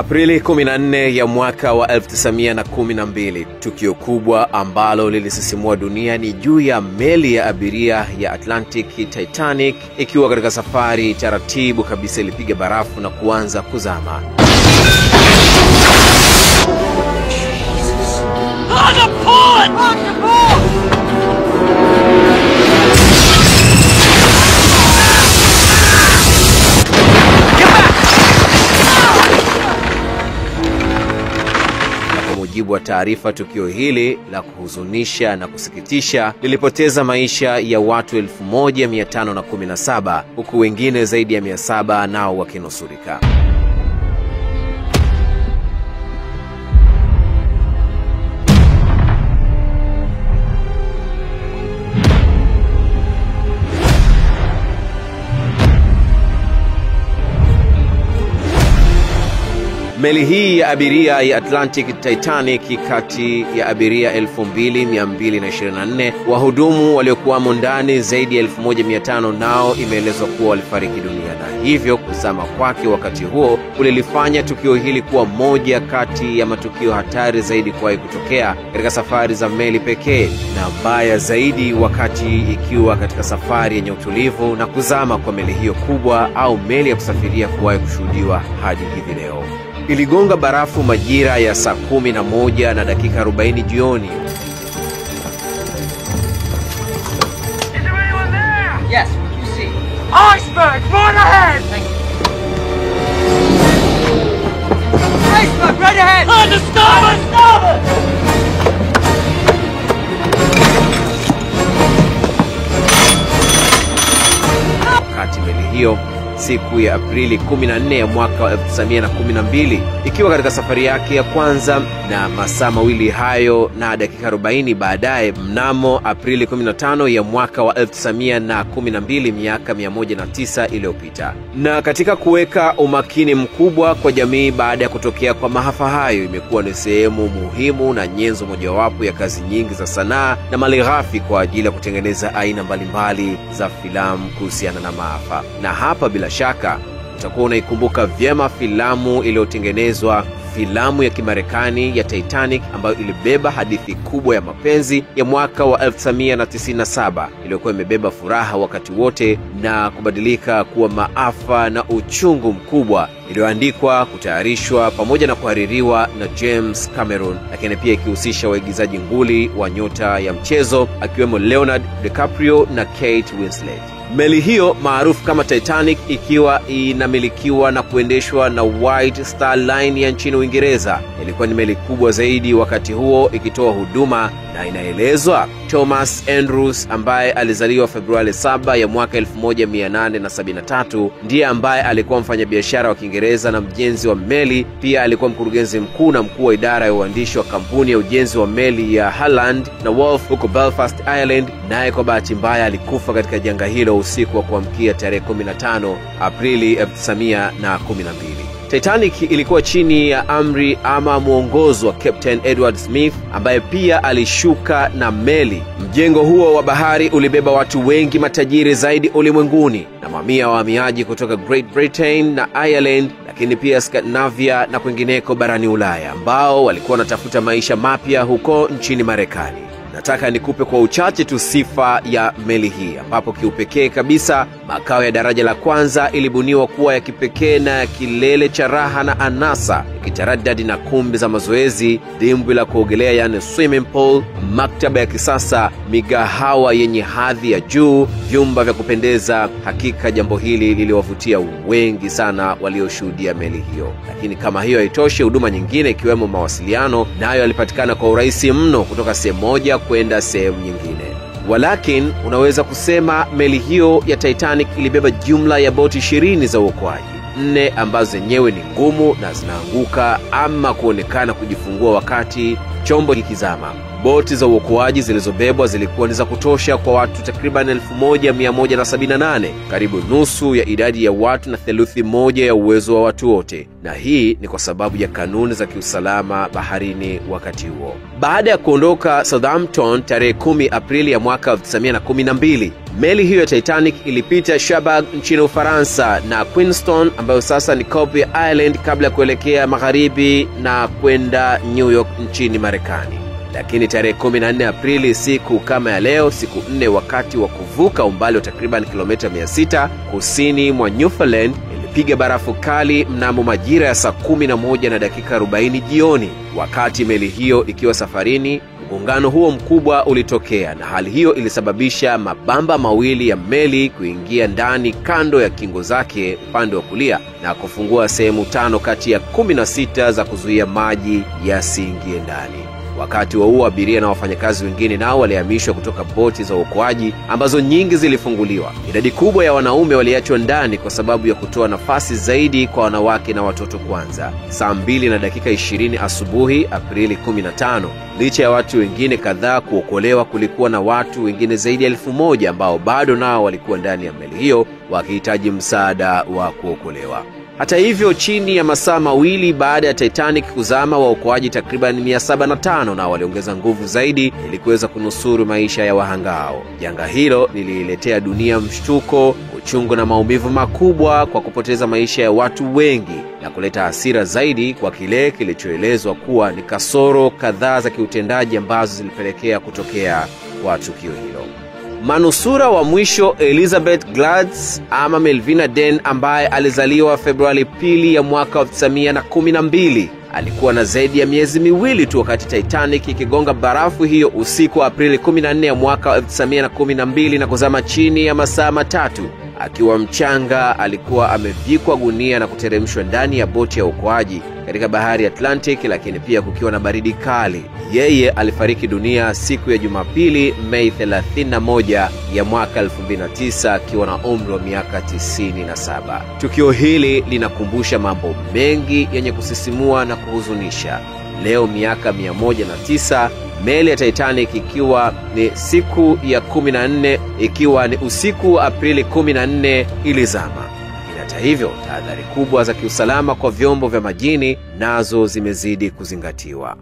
Aprili 14 ya mwaka wa 1912, tukio kubwa ambalo lilisisimua dunia ni juu ya meli ya abiria ya Atlantic Titanic ikiwa katika safari taratibu kabisa ilipiga barafu na kuanza kuzama. On the port! On the port! Kwa mujibu wa taarifa, tukio hili la kuhuzunisha na kusikitisha lilipoteza maisha ya watu 1517 huku wengine zaidi ya 700 nao wakinusurika. Meli hii ya abiria ya Atlantic Titanic kati ya abiria 2224, wahudumu waliokuwamo ndani zaidi ya 1500 nao imeelezwa kuwa walifariki dunia, na hivyo kuzama kwake wakati huo kulilifanya tukio hili kuwa moja kati ya matukio hatari zaidi kuwahi kutokea katika safari za meli pekee, na mbaya zaidi wakati ikiwa katika safari yenye utulivu, na kuzama kwa meli hiyo kubwa au meli ya kusafiria kuwahi kushuhudiwa hadi hivi leo. Iligonga barafu majira ya saa 11 na dakika 40 jioni. Is there anyone there? Yes, you see. Iceberg, right ahead! Thank you. Iceberg, right ahead! On the starboard! Starboard! Wakati meli hiyo siku ya Aprili 14 ya mwaka wa 1912 ikiwa katika safari yake ya kwanza, na masaa mawili hayo na dakika 40 baadaye, mnamo Aprili 15 ya mwaka wa 1912, miaka 109 iliyopita. Na katika kuweka umakini mkubwa kwa jamii baada ya kutokea kwa maafa hayo, imekuwa ni sehemu muhimu na nyenzo mojawapo ya kazi nyingi za sanaa na malighafi kwa ajili ya kutengeneza aina mbalimbali za filamu kuhusiana na maafa. Na hapa bila shaka utakuwa unaikumbuka vyema filamu iliyotengenezwa, filamu ya Kimarekani ya Titanic, ambayo ilibeba hadithi kubwa ya mapenzi ya mwaka wa 1997 iliyokuwa imebeba furaha wakati wote na kubadilika kuwa maafa na uchungu mkubwa, iliyoandikwa, kutayarishwa pamoja na kuhaririwa na James Cameron, lakini pia ikihusisha waigizaji nguli wa nyota ya mchezo akiwemo Leonardo DiCaprio na Kate Winslet. Meli hiyo maarufu kama Titanic ikiwa inamilikiwa na kuendeshwa na White Star Line ya nchini Uingereza, ilikuwa ni meli kubwa zaidi wakati huo ikitoa huduma, na inaelezwa Thomas Andrews ambaye alizaliwa Februari 7 ya mwaka 1873 ndiye ambaye alikuwa mfanyabiashara wa Kiingereza na mjenzi wa meli. Pia alikuwa mkurugenzi mkuu na mkuu wa idara ya uandishi wa kampuni ya ujenzi wa meli ya Harland na Wolff huko Belfast, Ireland. Naye kwa bahati mbaya alikufa katika janga hilo usiku wa kuamkia tarehe 15 Aprili 1912. Titanic ilikuwa chini ya amri ama mwongozo wa Captain Edward Smith, ambaye pia alishuka na meli. Mjengo huo wa bahari ulibeba watu wengi matajiri zaidi ulimwenguni na mamia wa wahamiaji kutoka Great Britain na Ireland, lakini pia Scandinavia na kwingineko barani Ulaya, ambao walikuwa wanatafuta maisha mapya huko nchini Marekani. Nataka nikupe kwa uchache tu sifa ya meli hii, ambapo kiupekee kabisa makao ya daraja la kwanza ilibuniwa kuwa ya kipekee na ya kilele cha raha na anasa, ikitaradadi na kumbi za mazoezi, dimbwi la kuogelea yani swimming pool, maktaba ya kisasa, migahawa yenye hadhi ya juu, vyumba vya kupendeza. Hakika jambo hili liliwavutia wengi sana walioshuhudia meli hiyo. Lakini kama hiyo haitoshi, huduma nyingine ikiwemo mawasiliano nayo yalipatikana kwa urahisi mno kutoka sehemu moja kwenda sehemu nyingine. Walakin unaweza kusema meli hiyo ya Titanic ilibeba jumla ya boti 20 za uokoaji, 4 ambazo zenyewe ni ngumu na zinaanguka ama kuonekana kujifungua wakati chombo kikizama. Boti za uokoaji zilizobebwa zilikuwa ni za kutosha kwa watu takriban 1178, karibu nusu ya idadi ya watu na theluthi moja ya uwezo wa watu wote, na hii ni kwa sababu ya kanuni za kiusalama baharini wakati huo. Baada ya kuondoka Southampton tarehe 10 Aprili ya mwaka 1912, meli hiyo ya Titanic ilipita Cherbourg nchini Ufaransa na Queenstown ambayo sasa ni Cobh Island kabla ya kuelekea magharibi na kwenda New York nchini Marekani. Lakini tarehe 14 Aprili, siku kama ya leo, siku 4 wakati wa kuvuka umbali wa takriban kilomita 600 kusini mwa Newfoundland, ilipiga barafu kali mnamo majira ya saa 11:40 jioni. Wakati meli hiyo ikiwa safarini, mgongano huo mkubwa ulitokea, na hali hiyo ilisababisha mabamba mawili ya meli kuingia ndani kando ya kingo zake upande wa kulia na kufungua sehemu 5 kati ya 16 za kuzuia maji yasiingie ndani. Wakati wa huo, abiria na wafanyakazi wengine nao walihamishwa kutoka boti za uokoaji ambazo nyingi zilifunguliwa. Idadi kubwa ya wanaume waliachwa ndani kwa sababu ya kutoa nafasi zaidi kwa wanawake na watoto kwanza. Saa 2:20 asubuhi Aprili 15, licha ya watu wengine kadhaa kuokolewa, kulikuwa na watu wengine zaidi ya 1000 ambao bado nao walikuwa ndani ya meli hiyo wakihitaji msaada wa kuokolewa. Hata hivyo, chini ya masaa mawili baada ya Titanic kuzama, waokoaji takriban 705 na waliongeza nguvu zaidi ili kuweza kunusuru maisha ya wahangao. Janga hilo lililetea dunia mshtuko, uchungu na maumivu makubwa kwa kupoteza maisha ya watu wengi na kuleta hasira zaidi kwa kile kilichoelezwa kuwa ni kasoro kadhaa za kiutendaji ambazo zilipelekea kutokea kwa tukio hilo. Manusura wa mwisho Elizabeth Gladys ama Melvina Den, ambaye alizaliwa Februari 2 ya mwaka 1912, alikuwa na zaidi ya miezi miwili tu wakati Titanic ikigonga barafu hiyo usiku wa Aprili 14 ya mwaka 1912 na kuzama chini ya masaa 3. Akiwa mchanga, alikuwa amevikwa gunia na kuteremshwa ndani ya boti ya uokoaji katika bahari Atlantic, lakini pia kukiwa na baridi kali. Yeye alifariki dunia siku ya Jumapili, Mei 31 ya mwaka 2009 akiwa na umri wa miaka 97. Tukio hili linakumbusha mambo mengi yenye kusisimua na kuhuzunisha. Leo miaka 109, meli ya Titanic ikiwa ni siku ya 14, ikiwa ni usiku wa Aprili 14 ilizama. Hata hivyo, tahadhari kubwa za kiusalama kwa vyombo vya majini nazo zimezidi kuzingatiwa.